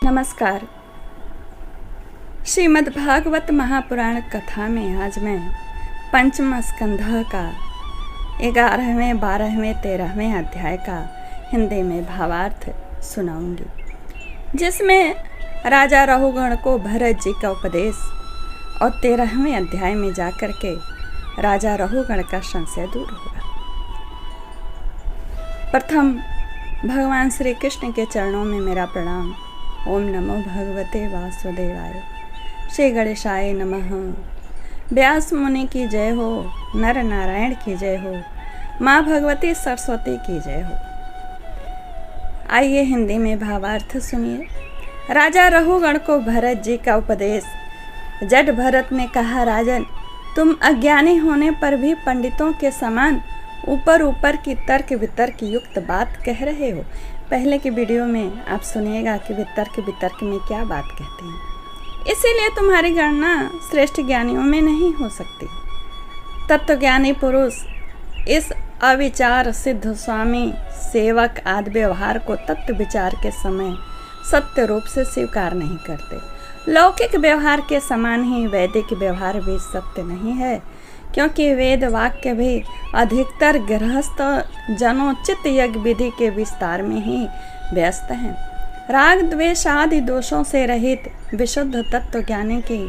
नमस्कार। श्रीमद्भागवत महापुराण कथा में आज मैं पंचम स्कंध का 11वें, 12वें, 13वें अध्याय का हिंदी में भावार्थ सुनाऊंगी, जिसमें राजा रहुगण को भरत जी का उपदेश और 13वें अध्याय में जाकर के राजा रहुगण का संशय दूर होगा। प्रथम भगवान श्री कृष्ण के चरणों में मेरा प्रणाम। ओम नमो भगवते वासुदेवाय। श्री गणेशाय नमः। व्यास मुनि की जय हो, नर नारायण की जय हो, माँ भगवती सरस्वती की जय हो। आइए हिंदी में भावार्थ सुनिए। राजा रहुगण को भरत जी का उपदेश। जड भरत ने कहा, राजन, तुम अज्ञानी होने पर भी पंडितों के समान ऊपर ऊपर की तर्क वितर्क युक्त बात कह रहे हो। पहले की वीडियो में आप सुनिएगा कि वितर्क वितर्क में क्या बात कहते हैं। इसीलिए तुम्हारी गणना श्रेष्ठ ज्ञानियों में नहीं हो सकती। तत्वज्ञानी पुरुष इस अविचार सिद्ध स्वामी सेवक आदि व्यवहार को तत्व विचार के समय सत्य रूप से स्वीकार नहीं करते। लौकिक व्यवहार के समान ही वैदिक व्यवहार भी सत्य नहीं है, क्योंकि वेद वाक्य भी अधिकतर गृहस्थ जनोचित यज्ञ विधि के विस्तार में ही व्यस्त हैं। राग द्वेष आदि दोषों से रहित विशुद्ध तत्व ज्ञानी की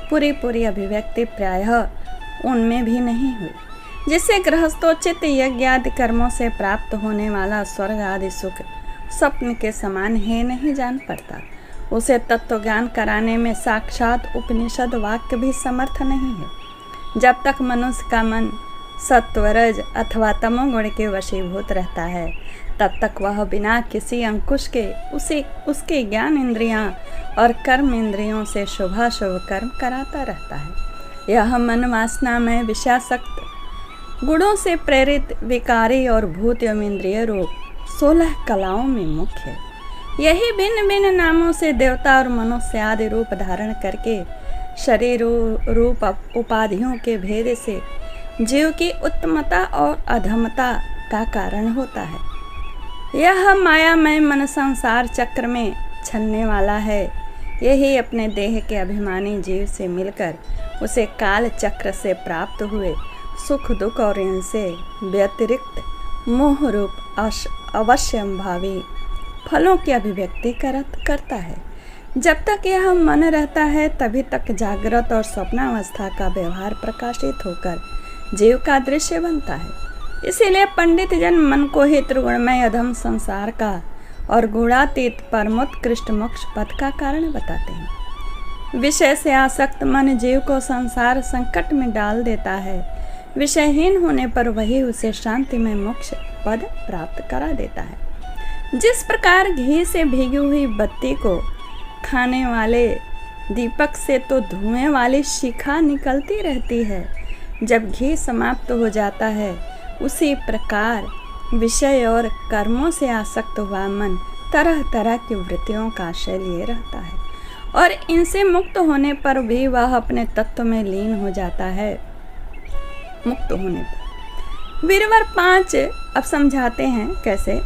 पूरी अभिव्यक्ति प्रायः उनमें भी नहीं हुई, जिससे गृहस्थोचित यज्ञ आदि कर्मों से प्राप्त होने वाला स्वर्ग आदि सुख स्वप्न के समान है नहीं जान पड़ता। उसे तत्व ज्ञान कराने में साक्षात उपनिषद वाक्य भी समर्थ नहीं है। जब तक मनुष्य का मन सत्वरज अथवा तमोगुण के वशीभूत रहता है, तब तक वह बिना किसी अंकुश के उसके ज्ञान इंद्रियां और कर्म इंद्रियों से शुभाशुभ कर्म कराता रहता है। यह मन वासना में विषयासक्त गुणों से प्रेरित विकारी और भूत एवं इंद्रिय रूप 16 कलाओं में मुख्य है। यही भिन्न भिन्न नामों से देवता और मनुष्य आदि रूप धारण करके शरीर रूप उपाधियों के भेद से जीव की उत्तमता और अधमता का कारण होता है। यह मायामय मन संसार चक्र में छलने वाला है। यही अपने देह के अभिमानी जीव से मिलकर उसे काल चक्र से प्राप्त हुए सुख दुख और इनसे व्यतिरिक्त मोह रूप अवश्यंभावी फलों की अभिव्यक्ति करता है। जब तक यह मन रहता है, तभी तक जागृत और स्वप्नावस्था का व्यवहार प्रकाशित होकर जीव का दृश्य बनता है। इसीलिए पंडित जन मन को ही त्रिगुणमय अधम संसार का और गुणातीत परमोत्कृष्ट मोक्ष पथ का कारण बताते हैं। विषय से आसक्त मन जीव को संसार संकट में डाल देता है। विषयहीन होने पर वही उसे शांतिमय मोक्ष पद प्राप्त करा देता है। जिस प्रकार घी से भीगी हुई बत्ती को खाने वाले दीपक से तो धुएं वाली शिखा निकलती रहती है, जब घी समाप्त हो जाता है, उसी प्रकार विषय और कर्मों से आसक्त हुआ मन तरह तरह की वृत्तियों का आश्रय लिए रहता है और इनसे मुक्त होने पर भी वह अपने तत्व में लीन हो जाता है। मुक्त होने पर वीरवर 5 अब समझाते हैं कैसे।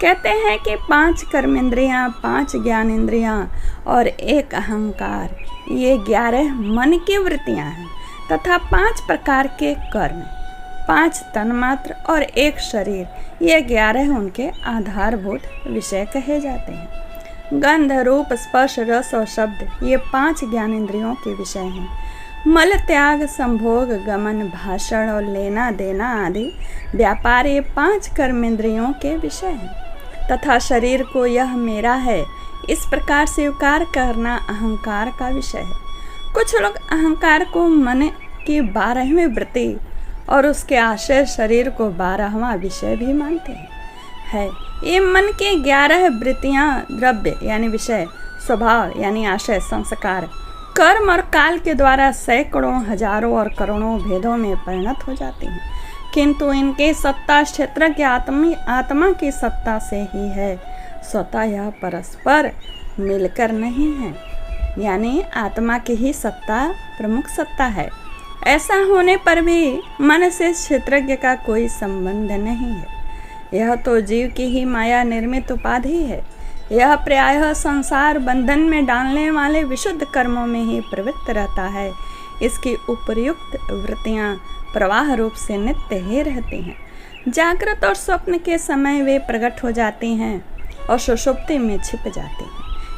कहते हैं कि 5 कर्मेंद्रियां, 5 ज्ञानेंद्रियां और 1 अहंकार, ये 11 मन की वृत्तियां हैं तथा 5 प्रकार के कर्म, 5 तन्मात्र और 1 शरीर, ये 11 उनके आधारभूत विषय कहे जाते हैं। गंध रूप स्पर्श रस और शब्द, ये 5 ज्ञानेंद्रियों के विषय हैं। मल त्याग संभोग गमन भाषण और लेना देना आदि व्यापार, ये 5 कर्मेंद्रियों के विषय हैं। तथा शरीर को यह मेरा है इस प्रकार स्वीकार करना अहंकार का विषय है। कुछ लोग अहंकार को मन की 12वीं वृत्ति और उसके आश्रय शरीर को 12वां विषय भी मानते हैं। ये मन के 11 वृत्तियां द्रव्य यानी विषय, स्वभाव यानी आशय, संस्कार, कर्म और काल के द्वारा सैकड़ों हजारों और करोड़ों भेदों में परिणत हो जाती हैं, किंतु इनके सत्ता क्षेत्र के आत्मा की सत्ता से ही है। स्वतः यह परस्पर मिलकर नहीं है, यानी आत्मा की ही सत्ता प्रमुख सत्ता है। ऐसा होने पर भी मन से क्षेत्रज्ञ का कोई संबंध नहीं है। यह तो जीव की ही माया निर्मित उपाधि है। यह प्रायः संसार बंधन में डालने वाले विशुद्ध कर्मों में ही प्रवृत्त रहता है। इसकी उपर्युक्त वृत्तियाँ प्रवाह रूप से नित्य ही रहती हैं। जागृत और स्वप्न के समय वे प्रकट हो जाती हैं और सुषुप्ति में छिप जाती हैं।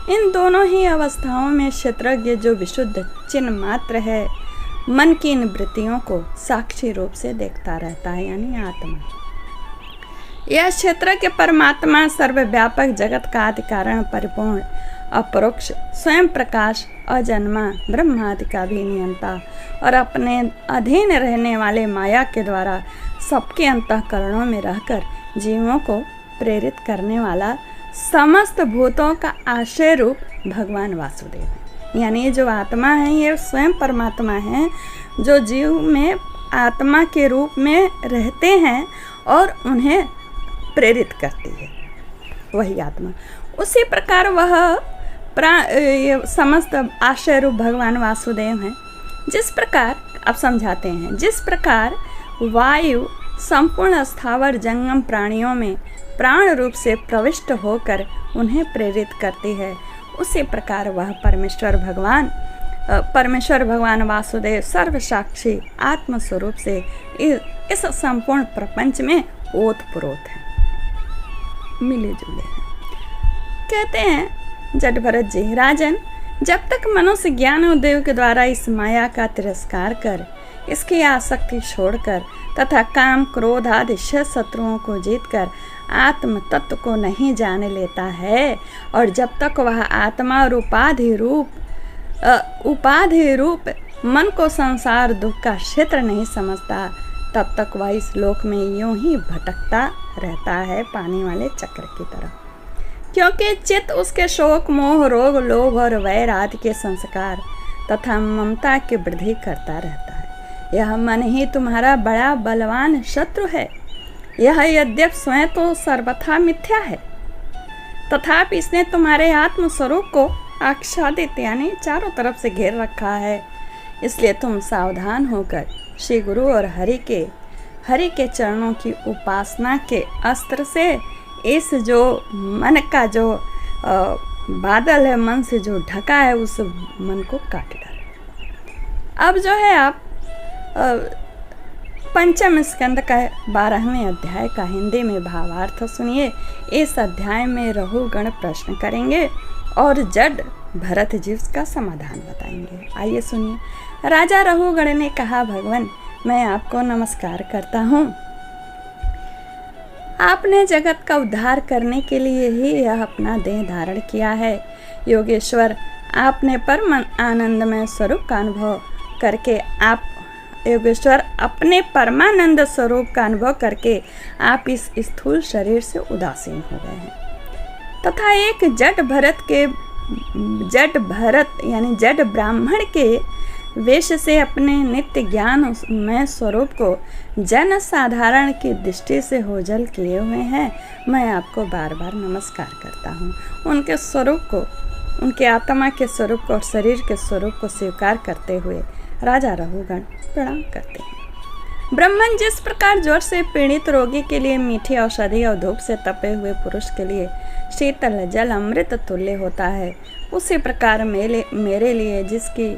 इन दोनों ही अवस्थाओं में क्षेत्रज्ञ जो विशुद्ध चिन्ह मात्र है, मन की इन वृत्तियों को साक्षी रूप से देखता रहता है, यानी आत्मा। यह क्षेत्र के परमात्मा सर्वव्यापक जगत का आदि कारण परिपूर्ण अपरोक्ष स्वयं प्रकाश अजन्मा ब्रह्मादि का भी नियंता और अपने अधीन रहने वाले माया के द्वारा सबके अंतःकरणों में रहकर जीवों को प्रेरित करने वाला समस्त भूतों का आश्रय रूप भगवान वासुदेव है। यानी ये जो आत्मा है ये स्वयं परमात्मा है जो जीव में आत्मा के रूप में रहते हैं और उन्हें प्रेरित करती है, वही आत्मा। उसी प्रकार वह ये समस्त आश्रय रूप भगवान वासुदेव हैं। जिस प्रकार अब समझाते हैं, जिस प्रकार वायु संपूर्ण स्थावर जंगम प्राणियों में प्राण रूप से प्रविष्ट होकर उन्हें प्रेरित करती है, उसी प्रकार वह परमेश्वर भगवान वासुदेव सर्वसाक्षी आत्मस्वरूप से इस संपूर्ण प्रपंच में ओतप्रोत है, मिले जुले हैं। कहते हैं जट भरत जी, राजन, जब तक मनुष्य ज्ञान उदय के द्वारा इस माया का तिरस्कार कर, इसकी आसक्ति छोड़कर तथा काम क्रोध आदि शत्रुओं को जीतकर आत्म तत्व को नहीं जान लेता है, और जब तक वह आत्मा और उपाधि रूप मन को संसार दुख का क्षेत्र नहीं समझता, तब तक वह इस लोक में यूं ही भटकता रहता है, पानी वाले चक्र की तरह। क्योंकि चित्त उसके शोक मोह रोग लोभ और वैर आदि के संस्कार तथा ममता की वृद्धि करता रहता है। यह मन ही तुम्हारा बड़ा बलवान शत्रु है। यह यद्यप स्वयं तो सर्वथा मिथ्या है, तथापि इसने तुम्हारे आत्म स्वरूप को आच्छादित यानी चारों तरफ से घेर रखा है। इसलिए तुम सावधान होकर श्री गुरु और हरि के चरणों की उपासना के अस्त्र से इस जो मन का जो बादल है, मन से जो ढका है, उस मन को काट डालो। अब जो है आप पंचम स्कंद का 12वें अध्याय का हिंदी में भावार्थ सुनिए। इस अध्याय में रहुगण प्रश्न करेंगे और जड भरत जी उसका समाधान बताएंगे। आइए सुनिए। राजा रहुगण ने कहा, भगवान, मैं आपको नमस्कार करता हूँ। आपने जगत का उद्धार करने के लिए ही यह अपना देह धारण किया है। योगेश्वर, आपने परम आनंदमय स्वरूप का अनुभव करके अपने परमानंद स्वरूप का अनुभव करके आप इस स्थूल शरीर से उदासीन हो गए हैं तथा एक जड ब्राह्मण के वेश से अपने नित्य ज्ञान में स्वरूप को जन साधारण की दृष्टि से होजल किए हुए हैं। मैं आपको बार बार नमस्कार करता हूँ। उनके स्वरूप को, उनके आत्मा के स्वरूप को और शरीर के स्वरूप को स्वीकार करते हुए राजा रहुगण प्रणाम करते हैं। ब्राह्मण जिस प्रकार ज्वर से पीड़ित रोगी के लिए मीठी औषधि और धूप से तपे हुए पुरुष के लिए शीतल जल अमृत तुल्य होता है, उसी प्रकार मेरे लिए जिसकी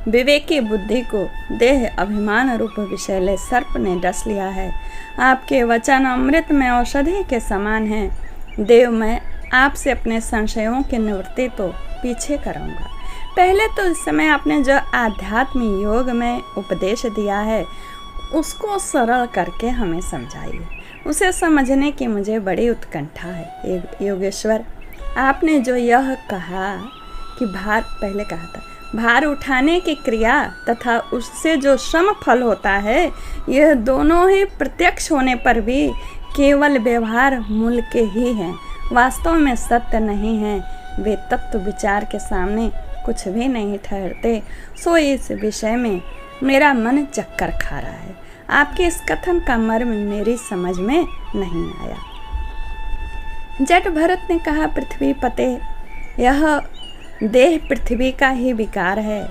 विवेकी बुद्धि को देह अभिमान रूप विषैले सर्प ने डस लिया है, आपके वचन अमृत में औषधि के समान हैं। देव, मैं आपसे अपने संशयों की निवृत्ति तो पीछे कराऊंगा। पहले तो इस समय आपने जो आध्यात्म योग में उपदेश दिया है उसको सरल करके हमें समझाइए। उसे समझने की मुझे बड़ी उत्कंठा है। योगेश्वर, आपने जो यह कहा कि भार उठाने की क्रिया तथा उससे जो श्रम फल होता है, यह दोनों ही प्रत्यक्ष होने पर भी केवल व्यवहार मूल के ही हैं, वास्तव में सत्य नहीं हैं। वे तत्व विचार के सामने कुछ भी नहीं ठहरते। सो इस विषय में मेरा मन चक्कर खा रहा है। आपके इस कथन का मर्म मेरी समझ में नहीं आया। जट भरत ने कहा, पृथ्वी पते, यह देह पृथ्वी का ही विकार है।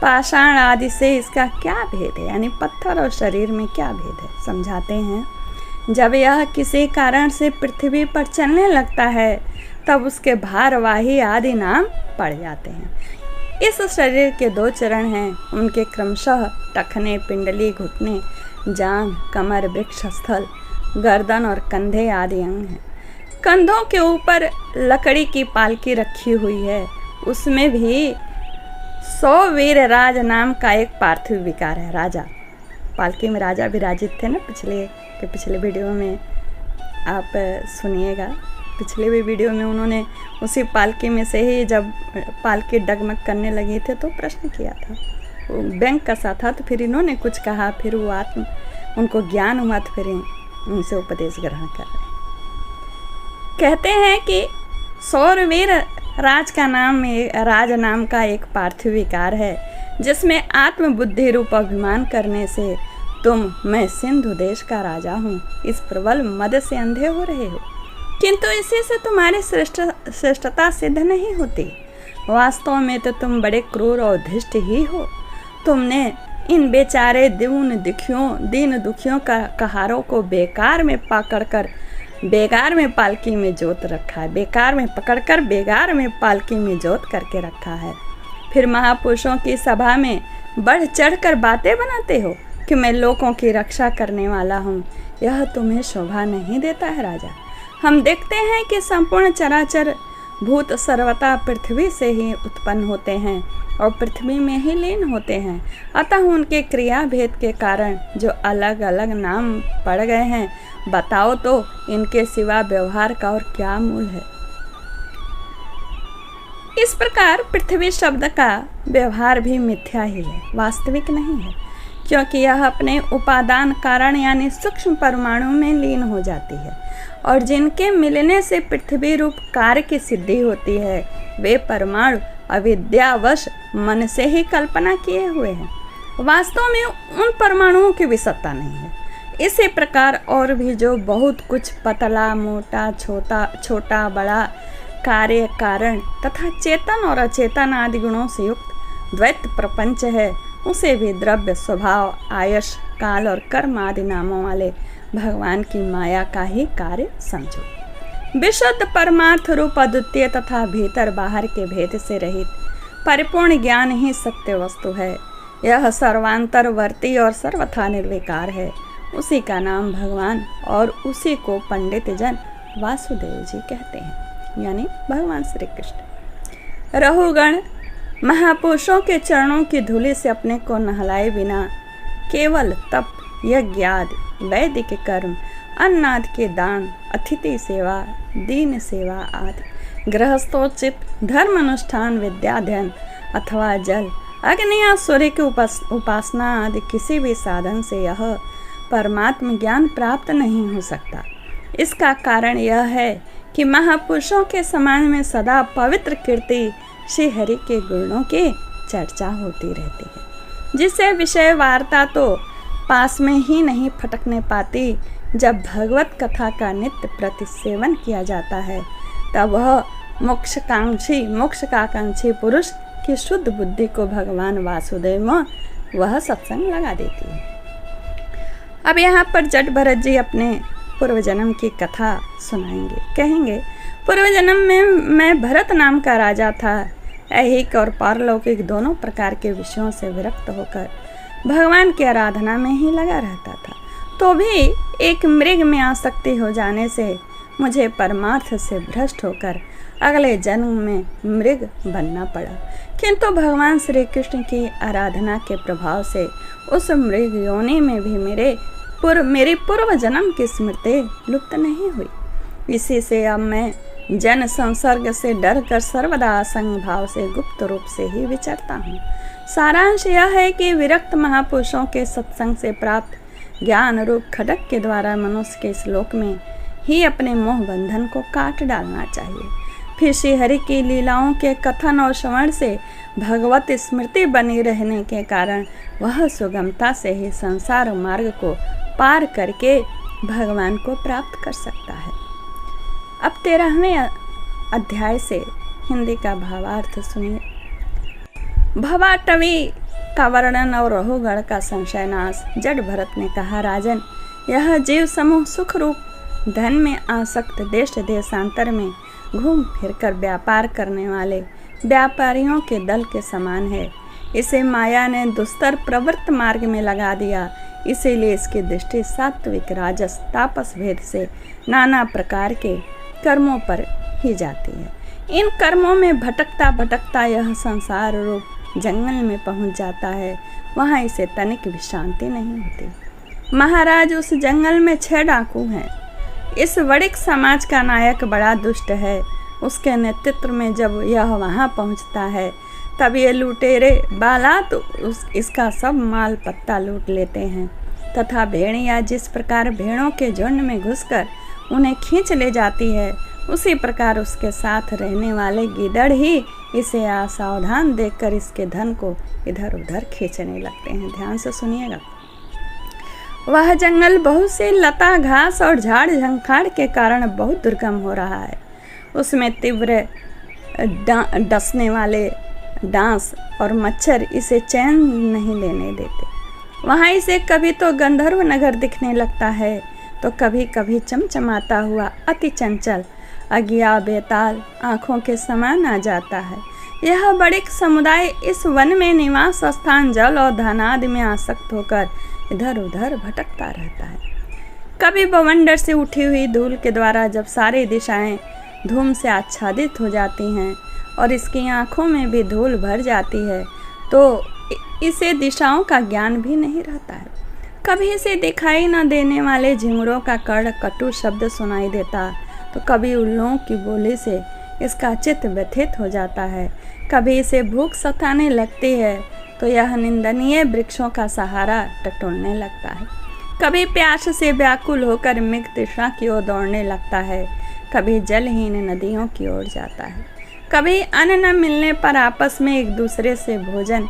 पाषाण आदि से इसका क्या भेद है, यानी पत्थर और शरीर में क्या भेद है। समझाते हैं, जब यह किसी कारण से पृथ्वी पर चलने लगता है तब उसके भारवाही आदि नाम पड़ जाते हैं। इस शरीर के 2 चरण हैं, उनके क्रमशः टखने, पिंडली, घुटने, जांघ, कमर, वृक्ष स्थल, गर्दन और कंधे आदि अंग हैं। कंधों के ऊपर लकड़ी की पालकी रखी हुई है, उसमें भी 100 वीर राज नाम का एक पार्थिव विकार है। राजा, पालकी में राजा विराजित थे ना, पिछले वीडियो में आप सुनिएगा। पिछले भी वीडियो में उन्होंने उसी पालकी में से ही, जब पालकी डगमग करने लगी थे तो प्रश्न किया था, वो बैंक कसा था, तो फिर इन्होंने कुछ कहा, फिर वो उनको ज्ञान हुआ, तो फिर उनसे उपदेश ग्रहण कर रहे। कहते हैं कि सौरवीर राज नाम का एक पार्थिव विकार है, जिसमें आत्मबुद्धि रूप अभिमान करने से मैं सिंधु देश का राजा हूँ, इस प्रबल मद से अंधे हो रहे हो, किंतु इसी से तुम्हारी श्रेष्ठता सिद्ध नहीं होती। वास्तव में तो तुम बड़े क्रूर और धृष्ट ही हो। तुमने इन बेचारे दीन दुखियों का कहारों को बेकार में पालकी में जोत रखा है, बेकार में पकड़कर बेगार में पालकी में जोत करके रखा है। फिर महापुरुषों की सभा में बढ़ चढ़कर बातें बनाते हो कि मैं लोगों की रक्षा करने वाला हूँ। यह तुम्हें शोभा नहीं देता है राजा। हम देखते हैं कि संपूर्ण चराचर भूत सर्वथा पृथ्वी से ही उत्पन्न होते हैं और पृथ्वी में ही लीन होते हैं, अतः उनके क्रिया भेद के कारण जो अलग अलग नाम पड़ गए हैं, बताओ तो इनके सिवा व्यवहार का और क्या मूल है। इस प्रकार पृथ्वी शब्द का व्यवहार भी मिथ्या ही है, वास्तविक नहीं है, क्योंकि यह अपने उपादान कारण यानी सूक्ष्म परमाणु में लीन हो जाती है, और जिनके मिलने से पृथ्वी रूप कार्य की सिद्धि होती है, वे परमाणु अविद्यावश मन से ही कल्पना किए हुए हैं। वास्तव में उन परमाणुओं की भी सत्ता नहीं है। इसी प्रकार और भी जो बहुत कुछ पतला मोटा छोटा बड़ा कार्य कारण तथा चेतन और अचेतन आदि गुणों से युक्त द्वैत प्रपंच है, उसे भी द्रव्य, स्वभाव, आयश, काल और कर्म आदि नामों वाले भगवान की माया का ही कार्य समझो। विशुद्ध परमार्थ रूप अद्वितीय तथा भीतर बाहर के भेद से रहित परिपूर्ण ज्ञान ही सत्य वस्तु है। यह सर्वांतरवर्ती और सर्वथा निर्विकार है। उसी का नाम भगवान और उसी को पंडित जन वासुदेव जी कहते हैं, यानी भगवान श्री कृष्ण। रहुगण महापुरुषों के चरणों की धूलि से अपने को नहलाए बिना केवल तप, यज्ञ आदि वैदिक कर्म, अन्नाद के दान, अतिथि सेवा, दीन सेवा आदि गृहस्थोचित धर्म अनुष्ठान, विद्याध्ययन अथवा जल, अग्नि या सूर्य की उपासना आदि किसी भी साधन से यह परमात्म ज्ञान प्राप्त नहीं हो सकता। इसका कारण यह है कि महापुरुषों के समाज में सदा पवित्र कीर्ति श्री हरि के गुणों की चर्चा होती रहती है, जिससे विषय वार्ता तो पास में ही नहीं फटकने पाती। जब भगवत कथा का नित्य प्रतिसेवन किया जाता है, तब वह मोक्ष का आकांक्षी पुरुष की शुद्ध बुद्धि को भगवान वासुदेव में वह सत्संग लगा देती है। अब यहाँ पर जट भरत जी अपने पूर्व जन्म की कथा सुनाएंगे। कहेंगे, पूर्व जन्म में मैं भरत नाम का राजा था। ऐहिक और पारलौकिक दोनों प्रकार के विषयों से विरक्त होकर भगवान की आराधना में ही लगा रहता था, तो भी एक मृग में आसक्ति हो जाने से मुझे परमार्थ से भ्रष्ट होकर अगले जन्म में मृग बनना पड़ा। किंतु भगवान श्री कृष्ण की आराधना के प्रभाव से उस मृग योनि में भी मेरी पूर्व जन्म की स्मृति लुप्त नहीं हुई। इसी से अब मैं जन संसर्ग से डर कर सर्वदा असंग भाव से गुप्त रूप से ही विचरता हूँ। सारांश यह है कि विरक्त महापुरुषों के सत्संग से प्राप्त ज्ञान रूप खड्ग के द्वारा मनुष्य के श्लोक में ही अपने मोह बंधन को काट डालना चाहिए। फिर श्री हरि की लीलाओं के कथन और श्रवण से भगवत स्मृति बनी रहने के कारण वह सुगमता से ही संसार मार्ग को पार करके भगवान को प्राप्त कर सकता है। अब 13वें अध्याय से हिंदी का भावार्थ सुनिए। भवाटवी का वर्णन और रहुगण का संशयनाश। जट भरत ने कहा, राजन, यह जीव समूह सुख रूप धन में आसक्त देश देशांतर में घूम फिरकर व्यापार करने वाले व्यापारियों के दल के समान है। इसे माया ने दुस्तर प्रवृत्त मार्ग में लगा दिया, इसीलिए इसकी दृष्टि सात्विक राजस तापस भेद से नाना प्रकार के कर्मों पर ही जाती है। इन कर्मों में भटकता भटकता यह संसार रूप जंगल में पहुंच जाता है। वहां इसे तनिक भी शांति नहीं होती। महाराज, उस जंगल में 6 डाकू हैं। इस वणिक समाज का नायक बड़ा दुष्ट है। उसके नेतृत्व में जब यह वहां पहुंचता है तब ये लुटेरे बालात इसका सब माल पत्ता लूट लेते हैं तथा भेड़िया जिस प्रकार भेड़ों के झुंड में घुसकर उन्हें खींच ले जाती है, उसी प्रकार उसके साथ रहने वाले गीदड़ ही इसे असावधान देखकर इसके धन को इधर उधर खींचने लगते हैं। ध्यान से सुनिएगा। वह जंगल बहुत सी लता घास और झाड़ झंखाड़ के कारण बहुत दुर्गम हो रहा है। उसमें तीव्र डसने वाले डांस और मच्छर इसे चैन नहीं लेने देते। वहाँ इसे कभी तो गंधर्व नगर दिखने लगता है तो कभी कभी चमचमाता हुआ अति चंचल अज्ञा बेताल आँखों के समान आ जाता है। यह बड़िक समुदाय इस वन में निवास स्थान जल और धनादि में आसक्त होकर इधर उधर भटकता रहता है। कभी बवंडर से उठी हुई धूल के द्वारा जब सारी दिशाएं धूम से आच्छादित हो जाती हैं और इसकी आँखों में भी धूल भर जाती है तो इसे दिशाओं का ज्ञान भी नहीं रहता है। कभी इसे दिखाई न देने वाले झिंगुरों का कड़ कटु शब्द सुनाई देता तो कभी उल्लुओं की बोली से इसका चित्त व्यथित हो जाता है। कभी इसे भूख सताने लगती है तो यह निंदनीय वृक्षों का सहारा टटोलने लगता है। कभी प्यास से व्याकुल होकर मृग तृष्णा की ओर दौड़ने लगता है। कभी जलहीन नदियों की ओर जाता है। कभी अन्न न मिलने पर आपस में एक दूसरे से भोजन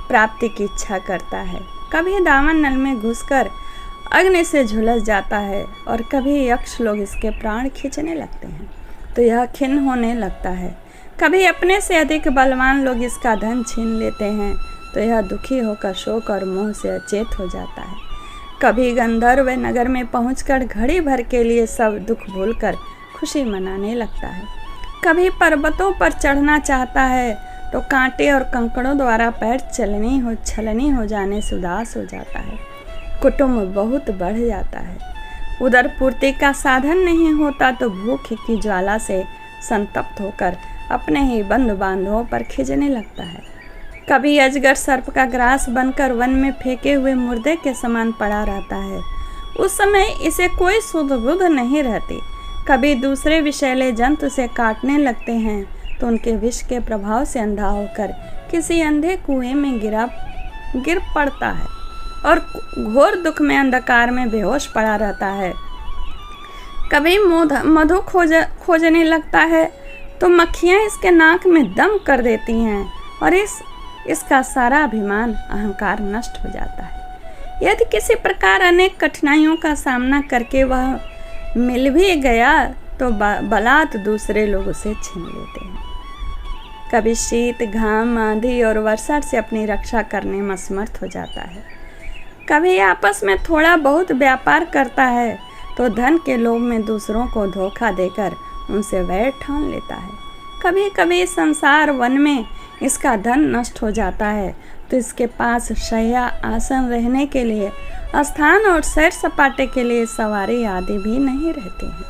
प्राप्ति की इच्छा करता है। कभी दामन नल में घुसकर अग्नि से झुलस जाता है और कभी यक्ष लोग इसके प्राण खींचने लगते हैं तो यह खिन्न होने लगता है। कभी अपने से अधिक बलवान लोग इसका धन छीन लेते हैं तो यह दुखी होकर शोक और मोह से अचेत हो जाता है। कभी गंधर्व नगर में पहुंचकर घड़ी भर के लिए सब दुख भूलकर खुशी मनाने लगता है। कभी पर्वतों पर चढ़ना चाहता है तो कांटे और कंकड़ों द्वारा पैर छलनी हो जाने से उदास हो जाता है। कुटुंब बहुत बढ़ जाता है। उदर पूर्ति का साधन नहीं होता तो भूख की ज्वाला से संतप्त होकर अपने ही बंधु बांधवों पर खिंचने लगता है। कभी अजगर सर्प का ग्रास बनकर वन में फेंके हुए मुर्दे के समान पड़ा रहता है। उस समय इसे कोई सुध बुध नहीं रहती। कभी दूसरे विषैले जंतु से काटने लगते हैं तो उनके विष के प्रभाव से अंधा होकर किसी अंधे कुएं में गिर पड़ता है और घोर दुख में अंधकार में बेहोश पड़ा रहता है। कभी मधु खोजने लगता है तो मक्खियाँ इसके नाक में दम कर देती हैं और इसका सारा अभिमान अहंकार नष्ट हो जाता है। यदि किसी प्रकार अनेक कठिनाइयों का सामना करके वह मिल भी गया तो बलात् दूसरे लोग उसे छीन लेते हैं। कभी शीत घाम आंधी और वर्षा से अपनी रक्षा करने में असमर्थ हो जाता है। कभी आपस में थोड़ा बहुत व्यापार करता है तो धन के लोभ में दूसरों को धोखा देकर उनसे वैर ठान लेता है। कभी कभी संसार वन में इसका धन नष्ट हो जाता है तो इसके पास शैया आसन रहने के लिए स्थान और सैर सपाटे के लिए सवारी आदि भी नहीं रहते हैं।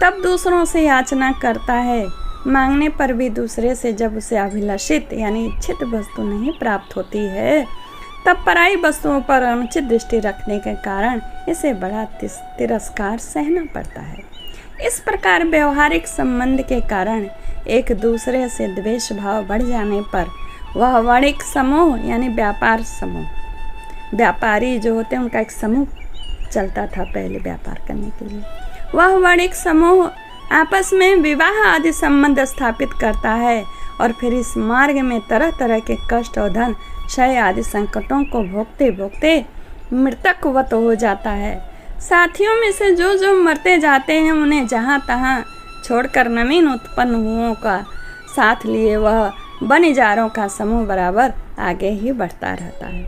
तब दूसरों से याचना करता है। मांगने पर भी दूसरे से जब उसे अभिलाषित यानी इच्छित वस्तु नहीं प्राप्त होती है तब पराई वस्तुओं पर अनुचित दृष्टि रखने के कारण इसे बड़ा तिरस्कार सहना पड़ता है। इस प्रकार व्यवहारिक संबंध के कारण एक दूसरे से द्वेष भाव बढ़ जाने पर वह वणिक समूह यानी व्यापार समूह, व्यापारी जो होते हैं उनका एक समूह चलता था पहले व्यापार करने के लिए, वह वणिक समूह आपस में विवाह आदि संबंध स्थापित करता है और फिर इस मार्ग में तरह तरह के कष्ट और धन क्षय आदि संकटों को भोगते भोगते मृतकवत हो जाता है। साथियों में से जो जो मरते जाते हैं उन्हें जहाँ तहाँ छोड़कर नवीन उत्पन्न हुओं का साथ लिए वह बनिजारों का समूह बराबर आगे ही बढ़ता रहता है।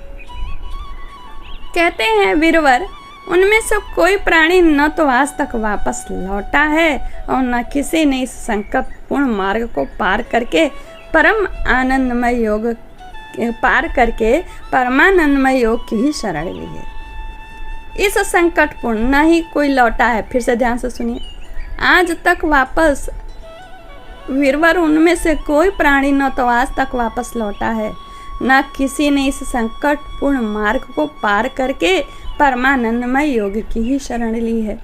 कहते हैं वीरवर, उनमें से कोई प्राणी न तो आज तक वापस लौटा है और न किसी ने इस संकटपूर्ण मार्ग को पार करके परमानंदमय योग की ही शरण ली है। इस संकटपूर्ण न ही कोई लौटा है। फिर से ध्यान से सुनिए, आज तक वापस वीरवर उनमें से कोई प्राणी न तो आज तक वापस लौटा है, न किसी ने इस संकटपूर्ण मार्ग को पार करके परमानंदमय योग की ही शरण ली है।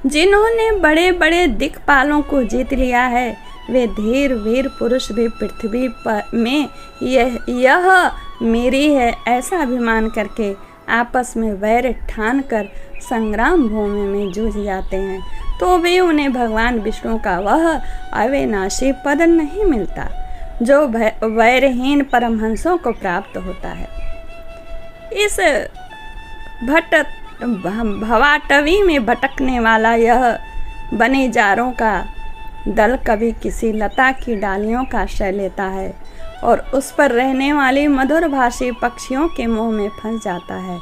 जिन्होंने बड़े बड़े दिक्पालों को जीत लिया है, वे धीर वीर पुरुष भी पृथ्वी में यह मेरी है ऐसा अभिमान करके आपस में वैर ठान कर संग्राम भूमि में जूझ जाते हैं, तो भी उन्हें भगवान विष्णु का वह अविनाशी पद नहीं मिलता जो वैरहीन परमहंसों को प्राप्त होता है। इस भवाटवी में भटकने वाला यह बनेजारों का दल कभी किसी लता की डालियों का आश्रय लेता है और उस पर रहने वाली मधुरभाषी पक्षियों के मुंह में फंस जाता है,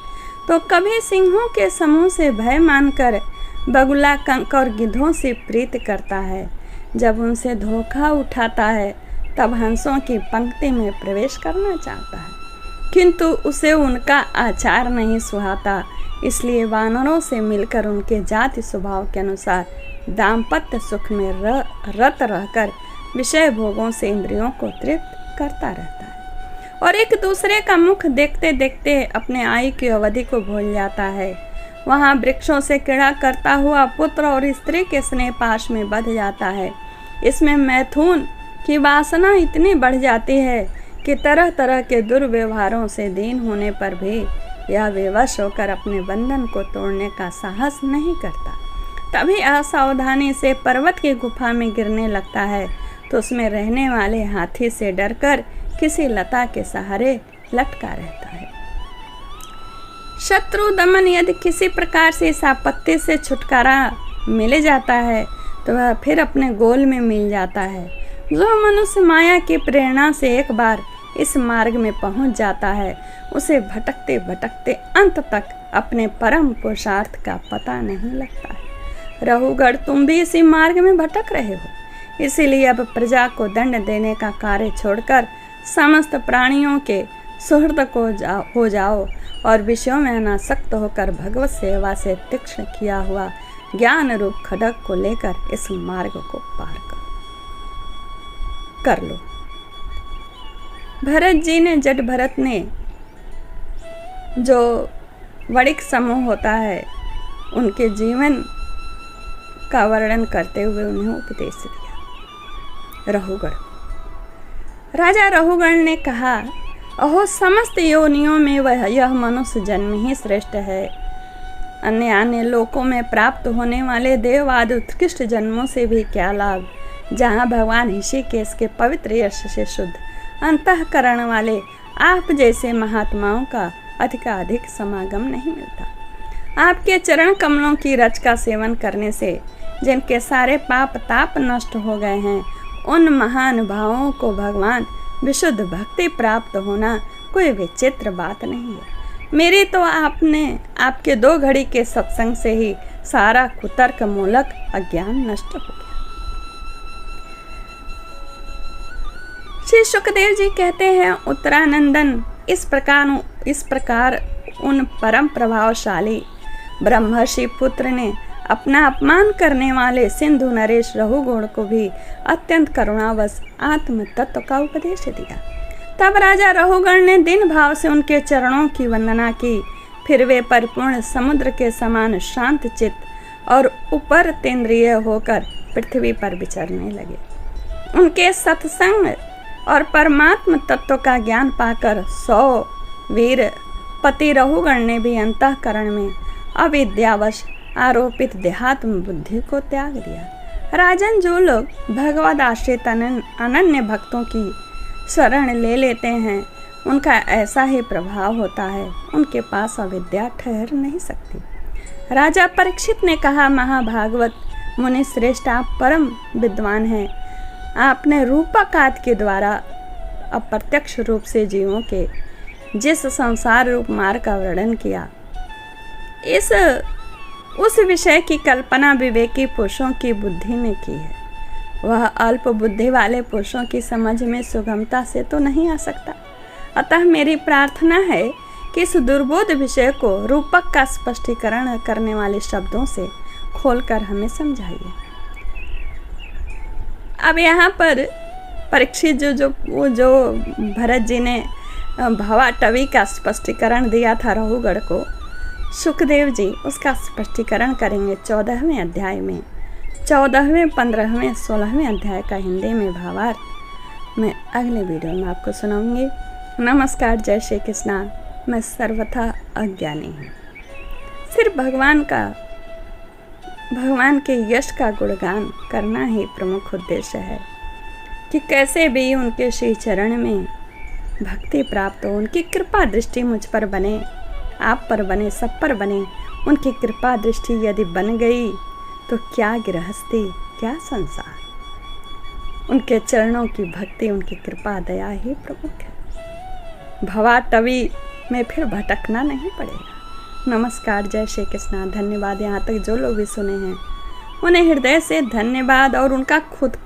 तो कभी सिंहों के समूह से भय मानकर बगुला कंक और गिद्धों से प्रीत करता है। जब उनसे धोखा उठाता है तब हंसों की पंक्ति में प्रवेश करना चाहता है, किंतु उसे उनका आचार नहीं सुहाता, इसलिए वानरों से मिलकर उनके जाति स्वभाव के अनुसार दाम्पत्य सुख में रत रहकर विषय भोगों से इंद्रियों को तृप्त करता रहता है और एक दूसरे का मुख देखते देखते अपने आयु की अवधि को भूल जाता है। वहाँ वृक्षों से क्रीड़ा करता हुआ पुत्र और स्त्री के स्नेह पाश में बंध जाता है। इसमें मैथुन की वासना इतनी बढ़ जाती है कि तरह तरह के दुर्व्यवहारों से दीन होने पर भी यह विवश होकर अपने बंधन को तोड़ने का साहस नहीं करता। तभी असावधानी से पर्वत की गुफा में गिरने लगता है, तो उसमें रहने वाले हाथी से डरकर किसी लता के सहारे लटका रहता है। शत्रु दमन यदि किसी प्रकार से इस आपत्ति से छुटकारा मिल जाता है तो वह फिर अपने गोल में मिल जाता है। जो मनुष्य माया की प्रेरणा से एक बार इस मार्ग में पहुंच जाता है, उसे भटकते भटकते अंत तक अपने परम पुरुषार्थ का पता नहीं लगता है। रहुगढ़, तुम भी इसी मार्ग में भटक रहे हो, इसीलिए अब प्रजा को दंड देने का कार्य छोड़कर समस्त प्राणियों के सुहृद को हो जाओ और विषयों में अनासक्त होकर भगवत सेवा से तीक्ष्ण किया हुआ ज्ञान रूप खड्ग को लेकर इस मार्ग को पार कर लो। भरत जी ने जट भरत ने जो वणिक समूह होता है उनके जीवन का वर्णन करते हुए उन्हें उपदेश दिया। रहुगढ़, राजा रहुगढ़ ने कहा, अहो समस्त योनियों में वह यह मनुष्य जन्म ही श्रेष्ठ है। अन्य अन्य लोकों में प्राप्त होने वाले देव आदि उत्कृष्ट जन्मों से भी क्या लाभ, जहाँ भगवान ऋषिकेश के पवित्र यश से शुद्ध अंतःकरण वाले आप जैसे महात्माओं का अधिकाधिक समागम नहीं मिलता। आपके चरण कमलों की रज का सेवन करने से जिनके सारे पाप ताप नष्ट हो गए हैं, उन महानुभावों को भगवान विशुद्ध भक्ति प्राप्त होना कोई विचित्र बात नहीं है। मेरी तो आपके 2 घड़ी के सत्संग से ही सारा कुतर्क मूलक अज्ञान नष्ट हो गया। श्री सुखदेव जी कहते हैं, उत्तरानंदन, इस प्रकार उन परम प्रभावशाली ब्रह्मर्षि पुत्र ने अपना अपमान करने वाले सिंधु नरेश रहुगढ़ को भी अत्यंत करुणावश आत्म तत्व का उपदेश दिया। तब राजा रहुगढ़ ने दिन भाव से उनके चरणों की वंदना की। फिर वे परिपूर्ण समुद्र के समान शांत चित्त और ऊपर तेंद्रिय होकर पृथ्वी पर विचरने लगे। उनके सत्संग और परमात्म तत्व का ज्ञान पाकर 100 वीर पति रहुगढ़ ने भी अंतःकरण में अविद्यावश आरोपित देहात्म बुद्धि को त्याग दिया। राजन, जो लोग भगवद आश्रित अनन्य भक्तों की शरण ले लेते हैं, उनका ऐसा ही प्रभाव होता है, उनके पास अविद्या ठहर नहीं सकती। राजा परीक्षित ने कहा, महाभागवत मुनि श्रेष्ठ, आप परम विद्वान हैं। आपने रूपकात के द्वारा अप्रत्यक्ष रूप से जीवों के जिस संसार रूप मार्ग का वर्णन किया, इस उस विषय की कल्पना विवेकी पुरुषों की बुद्धि ने की है। वह अल्प बुद्धि वाले पुरुषों की समझ में सुगमता से तो नहीं आ सकता। अतः मेरी प्रार्थना है कि इस दुर्बोध विषय को रूपक का स्पष्टीकरण करने वाले शब्दों से खोलकर हमें समझाइए। अब यहाँ पर परीक्षित जो भरत जी ने भवाटवी का स्पष्टीकरण दिया था रहुगढ़ को, सुखदेव जी उसका स्पष्टीकरण करेंगे 14वें अध्याय में। 14वें, 15वें, 16वें अध्याय का हिंदी में भावार्थ मैं अगले वीडियो में आपको सुनाऊंगी। नमस्कार, जय श्री कृष्णा। मैं सर्वथा अज्ञानी हूँ। सिर्फ भगवान के यश का गुणगान करना ही प्रमुख उद्देश्य है कि कैसे भी उनके श्री चरण में भक्ति प्राप्त हो। उनकी कृपा दृष्टि मुझ पर बने, आप पर बने, सब पर बने। उनकी कृपा दृष्टि यदि बन गई तो क्या गृहस्थी, क्या संसार। उनके चरणों की भक्ति, उनकी कृपा दया ही प्रमुख है। भवाटवी में फिर भटकना नहीं पड़ेगा। नमस्कार, जय श्री कृष्णा। धन्यवाद। यहाँ तक जो लोग भी सुने हैं उन्हें हृदय से धन्यवाद। और उनका खुद का